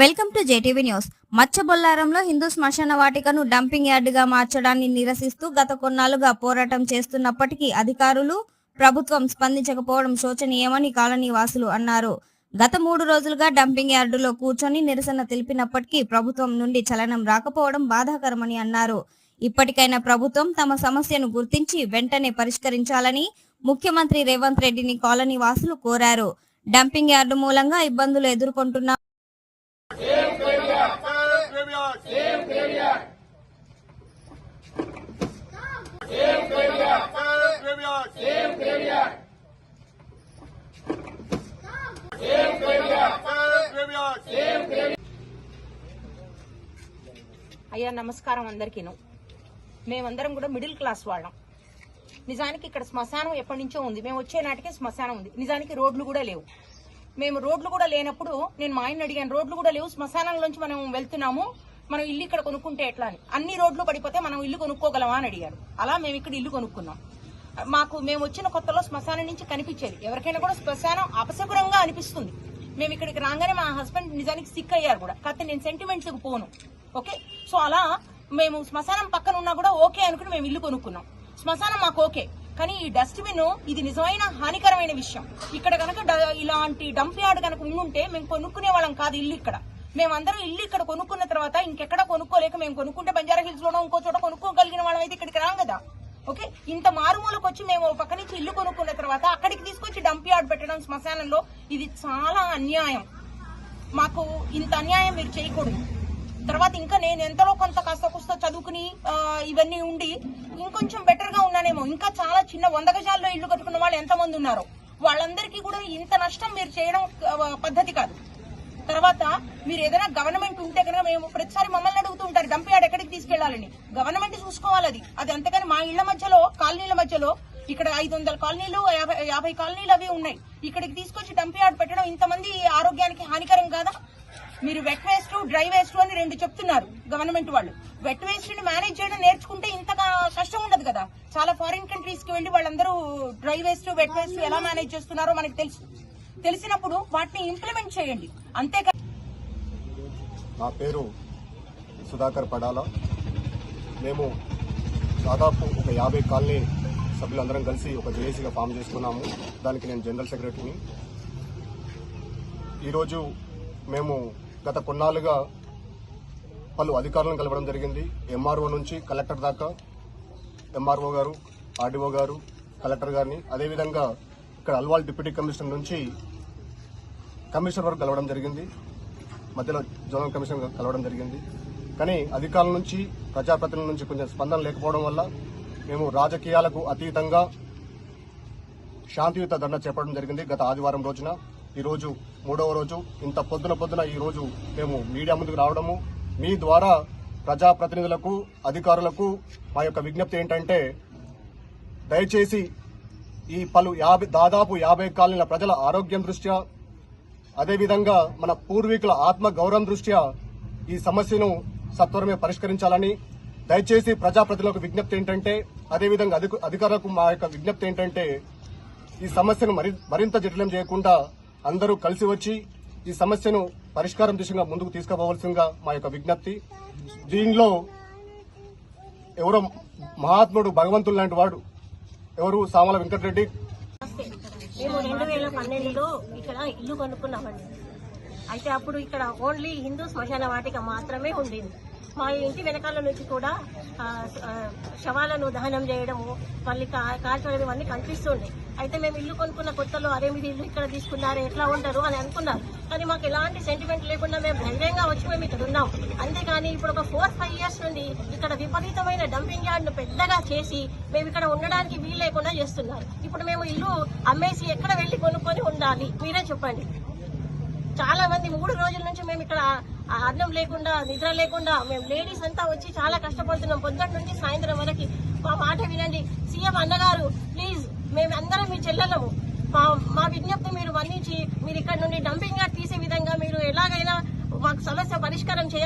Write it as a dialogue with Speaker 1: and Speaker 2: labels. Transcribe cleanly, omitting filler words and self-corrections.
Speaker 1: Welcome to JTV news. మచ్చబొల్లారంలో హిందూ శ్మశాన వాటికను డంపింగ్ యార్డుగా మార్చడాన్ని నిరసిస్తూ గత కొన్నాళ్లుగా పోరాటం చేస్తున్నప్పటికీ అధికారులు, ప్రభుత్వం స్పందించకపోవడం శోచనీయమని కాలనీ వాసులు అన్నారు. గత 3 రోజులుగా డంపింగ్ యార్డులో కూర్చొని నిరసన తెలిపినప్పటికీ ప్రభుత్వం నుండి చలనం రాకపోవడం బాధాకరమని అన్నారు. ఇప్పటికైనా ప్రభుత్వం తమ సమస్యను గుర్తించి వెంటనే పరిష్కరించాలని ముఖ్యమంత్రి రేవంత్ రెడ్డిని కాలనీ వాసులు కోరారు. డంపింగ్ యార్డు మూలంగా ఇబ్బందులు ఎదుర్కొంటున్న
Speaker 2: అయ్యా నమస్కారం అందరికీను. మేమందరం కూడా మిడిల్ క్లాస్ వాళ్ళం. నిజానికి ఇక్కడ శ్మశానం ఎప్పటి నుంచో ఉంది. మేము వచ్చే నాటికే శ్మశానం ఉంది. నిజానికి రోడ్లు కూడా లేవు. మేము రోడ్లు కూడా లేనప్పుడు నేను మా ఆయన అడిగాను, రోడ్లు కూడా లేవు, శ్మశానంలోంచి మనం వెళ్తున్నాము, మనం ఇల్లు ఇక్కడ కొనుక్కుంటే ఎట్లా అని. అన్ని రోడ్లు పడిపోతే మనం ఇల్లు కొనుక్కోగలమా అని అడిగారు. అలా మేము ఇక్కడ ఇల్లు కొనుక్కున్నాం. మేము వచ్చిన కొత్తలో శ్మశానం నుంచి కనిపించేది. ఎవరికైనా కూడా శ్మశానం అపశకురంగా అనిపిస్తుంది. మేము ఇక్కడికి రాగానే మా హస్బెండ్ నిజానికి సిక్ అయ్యారు కూడా. కాకపోతే నేను సెంటిమెంట్స్ కు పోను. ఓకే, సో అలా మేము శ్మశానం పక్కన ఉన్నా కూడా ఓకే అనుకుని మేము ఇల్లు కొనుక్కున్నాం. శ్మశానం మాకు ఓకే, కానీ ఈ డస్ట్బిన్ ఇది నిజమైన హానికరమైన విషయం. ఇక్కడ కనుక ఇలాంటి డంప్ యార్డ్ కనుక ఉండుంటే మేము కొనుక్కునే వాళ్ళం కాదు ఇల్లు ఇక్కడ. మేమందరం ఇల్లు ఇక్కడ కొనుక్కున్న తర్వాత ఇంకెక్కడ కొనుక్కోలేక మేము కొనుక్కుంటే బంజారా హిల్స్ లోనో ఇంకో చోట కొనుక్కోగలిగిన వాళ్ళం అయితే ఇక్కడికి రాం కదా. ఓకే, ఇంత మారుమూలకు వచ్చి మేము పక్క నుంచి ఇల్లు కొనుక్కున్న తర్వాత అక్కడికి తీసుకొచ్చి డంప్ యార్డ్ పెట్టడం శ్మశానంలో ఇది చాలా అన్యాయం. మాకు ఇంత అన్యాయం మీరు చేయకూడదు. తర్వాత ఇంకా నేను ఎంతలో కొంత కాస్త చదువుకుని ఇవన్నీ ఉండి ఇంకొంచెం బెటర్ గా ఉన్నానేమో. ఇంకా చాలా చిన్న 100 గజాల్లో ఇల్లు కట్టుకున్న వాళ్ళు ఎంతమంది ఉన్నారో వాళ్ళందరికీ కూడా ఇంత నష్టం మీరు చేయడం పద్ధతి కాదు. తర్వాత మీరు ఏదైనా గవర్నమెంట్ ఉంటే కనుక మేము ప్రతిసారి మమ్మల్ని అడుగుతూ ఉంటారు డంప్ యార్డ్ ఎక్కడికి తీసుకెళ్లాలని. గవర్నమెంట్ చూసుకోవాలి అది అంతేగాని మా ఇళ్ల మధ్యలో కాలనీల మధ్యలో ఇక్కడ 500 కాలనీలు 50 కాలనీలు అవి ఉన్నాయి. ఇక్కడికి తీసుకొచ్చి డంప్ యార్డ్ పెట్టడం ఇంతమంది ఆరోగ్యానికి హానికరం కాదా? మీరు వెట్ వేస్ట్, డ్రై వేస్ట్ అని 2 చెప్తున్నారు గవర్నమెంట్ వాళ్ళు. వెట్ వేస్ట్ ని మేనేజ్ చేయడం నేర్చుకుంటే ఇంతగా కష్టం ఉండదు కదా. చాలా ఫారిన్ కంట్రీస్ కి వెళ్లి వాళ్ళందరూ డ్రై వేస్ట్, వెట్ వేస్ట్ ఎలా మేనేజ్ చేస్తున్నారో మనకు తెలిసినప్పుడు వాటిని ఇంప్లిమెంట్ చేయండి. అంతేకా.
Speaker 3: నా పేరు సుధాకర్ పడాల. మేము దాదాపు ఒక 50 కాలనీ సభ్యులందరం కలిసి ఒక జేఏసీగా ఫామ్ చేసుకున్నాము. దానికి నేను జనరల్ సెక్రటరీని. ఈరోజు మేము గత కొన్నాళ్లుగా పలు అధికారులను కలవడం జరిగింది. ఎంఆర్ఓ నుంచి కలెక్టర్ దాకా, ఎంఆర్ఓ గారు, ఆర్డీఓ గారు, కలెక్టర్ గారిని, అదేవిధంగా ఇక్కడ అల్వాల్ డిప్యూటీ కమిషనర్ నుంచి కమిషనర్ వరకు కలవడం జరిగింది. మధ్యలో జోనల్ కమిషనర్ కలవడం జరిగింది. కానీ అధికారుల నుంచి, ప్రజాప్రతినిధుల నుంచి కొంచెం స్పందన లేకపోవడం వల్ల మేము రాజకీయాలకు అతీతంగా శాంతియుత ధర్నా చేపట్టడం జరిగింది గత ఆదివారం రోజున. ఈరోజు 3వ రోజు. ఇంత పొద్దున ఈ రోజు మేము మీడియా ముందుకు రావడము, మీ ద్వారా ప్రజాప్రతినిధులకు, అధికారులకు మా యొక్క విజ్ఞప్తి ఏంటంటే, దయచేసి ఈ దాదాపు 50 కాలనీల ప్రజల ఆరోగ్యం దృష్ట్యా, అదేవిధంగా మన పూర్వీకుల ఆత్మ గౌరవం దృష్ట్యా ఈ సమస్యను సత్వరమే పరిష్కరించాలని దయచేసి ప్రజాప్రతినిధులకు విజ్ఞప్తి ఏంటంటే, అదేవిధంగా అధికారులకు మా యొక్క విజ్ఞప్తి ఏంటంటే, ఈ సమస్యను మరింత జటిలం చేయకుండా అందరూ కలిసి వచ్చి ఈ సమస్యను పరిష్కారం దిశగా ముందుకు తీసుకుపోవాల్సిందిగా మా యొక్క విజ్ఞప్తి. దీనిలో ఎవరో మహాత్ముడు, భగవంతుడు లాంటి వాడు ఎవరు, సామల వెంకటరెడ్డి.
Speaker 4: మేము 2012లో ఇక్కడ ఇల్లు కొనుక్కున్నామండి. అయితే అప్పుడు ఇక్కడ ఓన్లీ హిందూ శ్మశాన వాటిక మాత్రమే ఉండేది. మా ఇంటి వెనకాల నుంచి కూడా శవాలను దహనం చేయడము, మళ్ళీ కాల్చడం ఇవన్నీ కనిపిస్తుండే. అయితే మేము ఇల్లు కొనుక్కున్న కొత్తలో అరే మీరు ఇల్లు ఇక్కడ తీసుకున్నారే ఎట్లా ఉంటారు అని అనుకున్నారు. కానీ మాకు ఎలాంటి సెంటిమెంట్ లేకుండా మేము ధైర్యంగా వచ్చి మేము ఇక్కడ ఉన్నాం. అంతేగాని ఇప్పుడు ఒక 4-5 ఇయర్స్ నుండి ఇక్కడ విపరీతమైన డంపింగ్ యార్డ్ ను పెద్దగా చేసి మేము ఇక్కడ ఉండడానికి వీలు లేకుండా చేస్తున్నారు. ఇప్పుడు మేము ఇల్లు అమ్మేసి ఎక్కడ వెళ్లి కొనుక్కొని ఉండాలి మీరే చెప్పండి. చాలా మంది 3 రోజుల నుంచి మేము ఇక్కడ అన్నం లేకుండా, నిద్ర లేకుండా మేము లేడీస్ అంతా వచ్చి చాలా కష్టపడుతున్నాం. పొద్దున్న నుంచి సాయంత్రం వరకు మా మాట వినండి. సీఎం అన్నగారు ప్లీజ్, మేమందరం మీ చెల్లెలము. మా విజ్ఞప్తి మీరు మన్నించి మీరు ఇక్కడ నుండి డంపింగ్ యార్డ్ తీసే విధంగా మీరు ఎలాగైనా మాకు సమస్య పరిష్కారం చేయాలి.